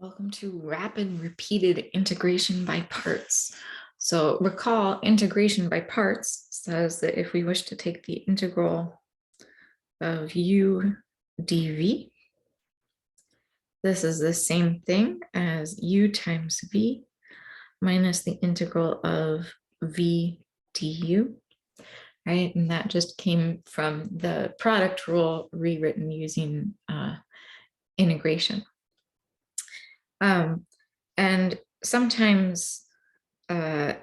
Welcome to rapid repeated integration by parts. So recall, integration by parts says that if we wish to take the integral of u dv, this is the same thing as u times v minus the integral of v du, right? And that just came from the product rule rewritten using integration. And sometimes, or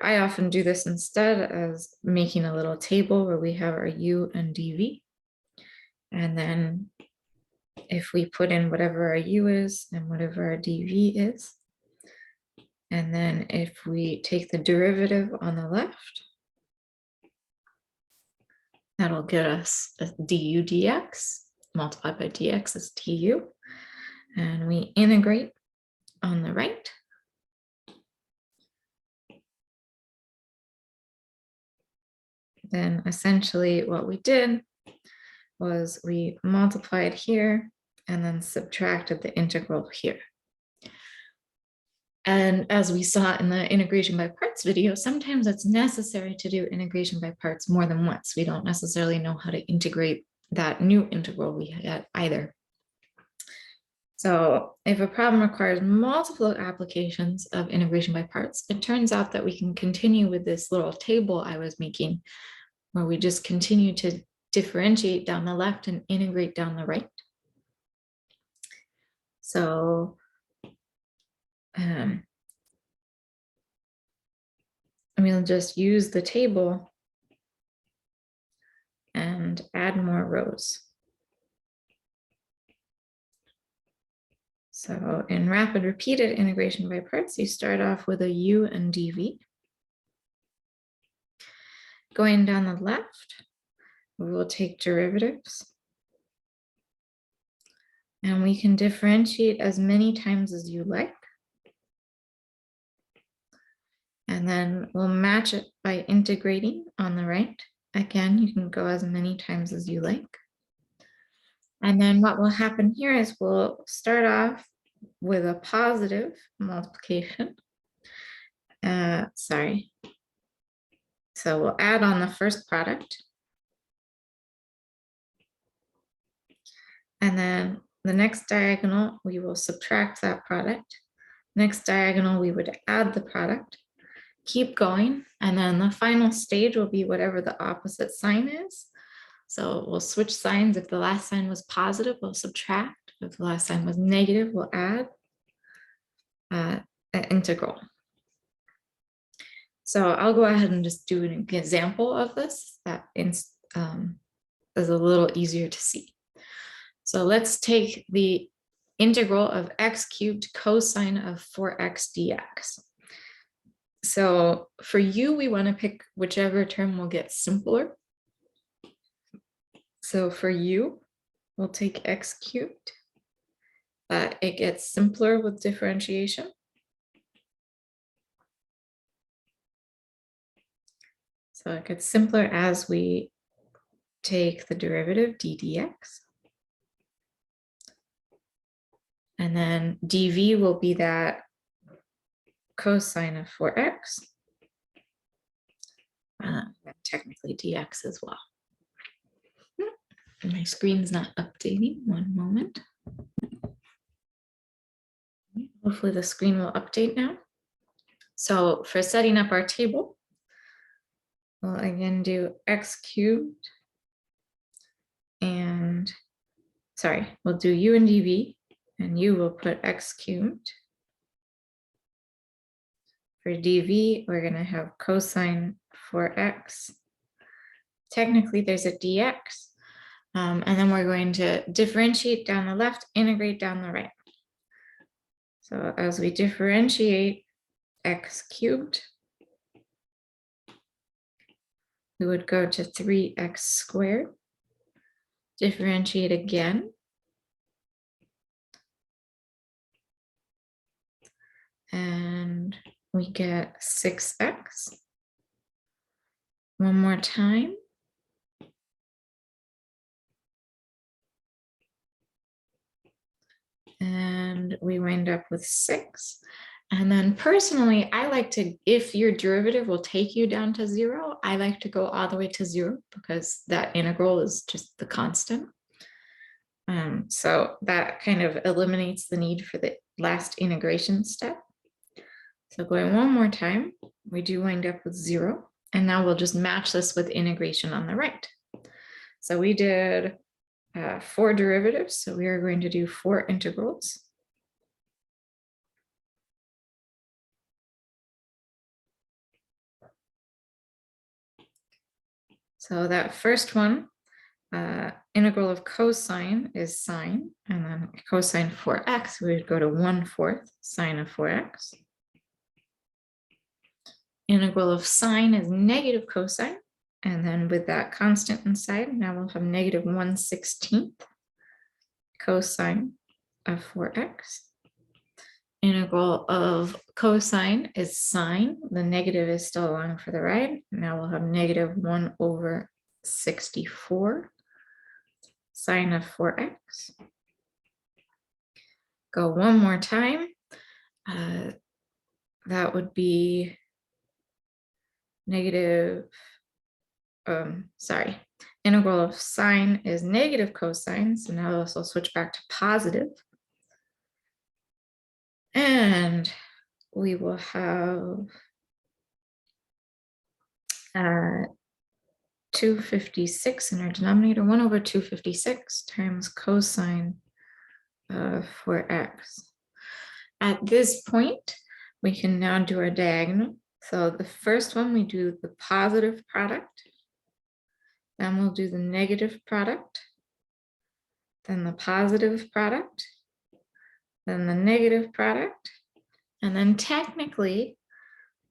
I often do this instead as making a little table where we have our u and dv. And then if we put in whatever our u is and whatever our dv is, and then if we take the derivative on the left, that'll get us a du dx, multiplied by dx is du. And we integrate on the right. Then essentially what we did was we multiplied here and then subtracted the integral here. And as we saw in the integration by parts video, sometimes it's necessary to do integration by parts more than once. We don't necessarily know how to integrate that new integral we had either. So if a problem requires multiple applications of integration by parts, it turns out that we can continue with this little table I was making, where we just continue to differentiate down the left and integrate down the right. So we'll just use the table and add more rows. So in rapid repeated integration by parts, you start off with a u and dv. Going down the left, we will take derivatives. And we can differentiate as many times as you like. And then we'll match it by integrating on the right. Again, you can go as many times as you like. And then what will happen here is we'll start off with a positive multiplication. So we'll add on the first product. And then the next diagonal, we will subtract that product. Next diagonal, we would add the product. Keep going. And then the final stage will be whatever the opposite sign is. So we'll switch signs. If the last sign was positive, we'll subtract. If the last sign was negative, we'll add an integral. So I'll go ahead and just do an example of this that is a little easier to see. So let's take the integral of x cubed cosine of 4x dx. So for u, we want to pick whichever term will get simpler. So for u, we'll take x cubed. It gets simpler with differentiation. So it gets simpler as we take the derivative d dx. And then dv will be that cosine of 4x. Technically dx as well. My screen's not updating. One moment. Hopefully the screen will update now. So for setting up our table, we'll again do x cubed and, we'll do u and dv, and u will put x cubed. For dv, we're going to have cosine 4x. Technically, there's a dx. And then we're going to differentiate down the left, integrate down the right. So as we differentiate x cubed, we would go to 3x squared. Differentiate again. And we get 6x. One more time. And and we wind up with 6. And then personally, I like to, if your derivative will take you down to 0, I like to go all the way to 0 because that integral is just the constant. So that kind of eliminates the need for the last integration step. So going one more time, we do wind up with 0. And now we'll just match this with integration on the right. So we did 4 derivatives. So we are going to do 4 integrals. So that first one, integral of cosine is sine, and then cosine 4x, we would go to 1/4 sine of 4x. Integral of sine is negative cosine, and then with that constant inside, now we'll have negative 1/16 cosine of 4x. Integral of cosine is sine. The negative is still along for the ride. Now we'll have negative 1/64 sine of 4x. Go one more time. That would be negative, integral of sine is negative cosine. So now this will switch back to positive. And we will have 256 in our denominator, 1/256 times cosine of 4x. At this point, we can now do our diagonal. So the first one, we do the positive product. Then we'll do the negative product. Then the positive product. Then the negative product. And then technically,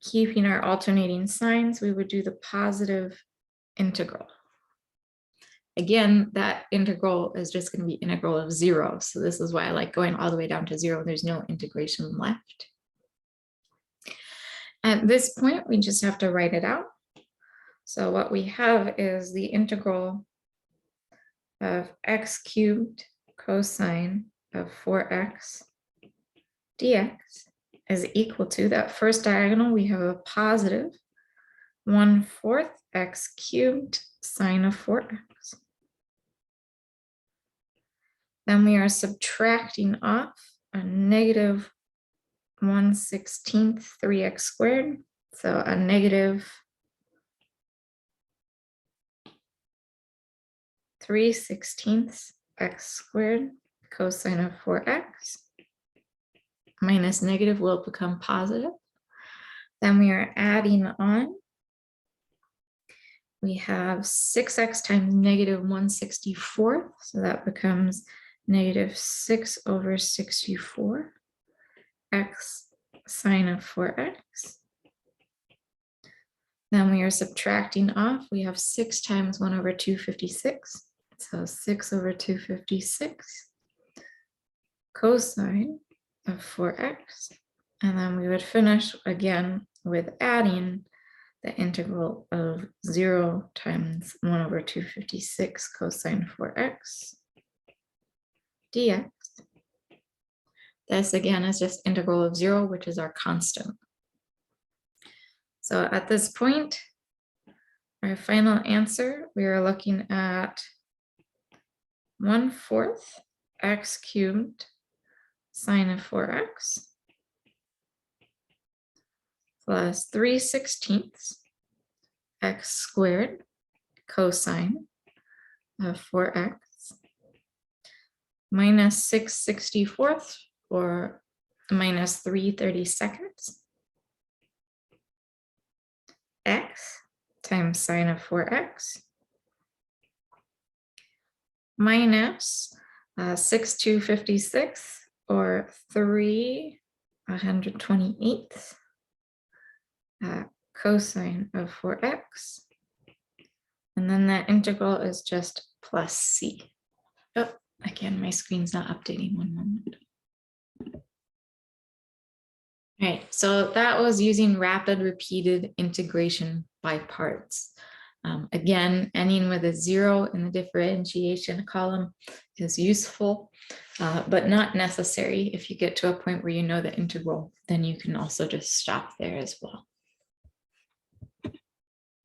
keeping our alternating signs, we would do the positive integral. Again, that integral is just going to be integral of 0. So this is why I like going all the way down to 0. There's no integration left. At this point, we just have to write it out. So what we have is the integral of x cubed cosine of 4x dx is equal to that first diagonal. We have a positive 1/4 x cubed sine of 4x. Then we are subtracting off a negative 1/16 3x squared. So a negative 3/16 x squared cosine of 4x minus negative will become positive. Then we are adding on. We have 6x times negative 1/64. So that becomes negative 6/64 x sine of 4x. Then we are subtracting off. We have 6 times 1/256. So 6/256 cosine of 4x. And then we would finish again with adding the integral of 0 times 1/256 cosine 4x dx. This again is just integral of 0, which is our constant. So at this point, our final answer, we are looking at 1/4 x cubed sine of 4x plus 3/16 x squared cosine of 4x minus 6/64 or minus 3/32 x times sine of 4x minus 6/256 or 3/128 cosine of 4x. And then that integral is just plus c. Oh, again, my screen's not updating. One moment. All right, so that was using rapid repeated integration by parts. Again, ending with a 0 in the differentiation column is useful, but not necessary. If you get to a point where you know the integral, then you can also just stop there as well.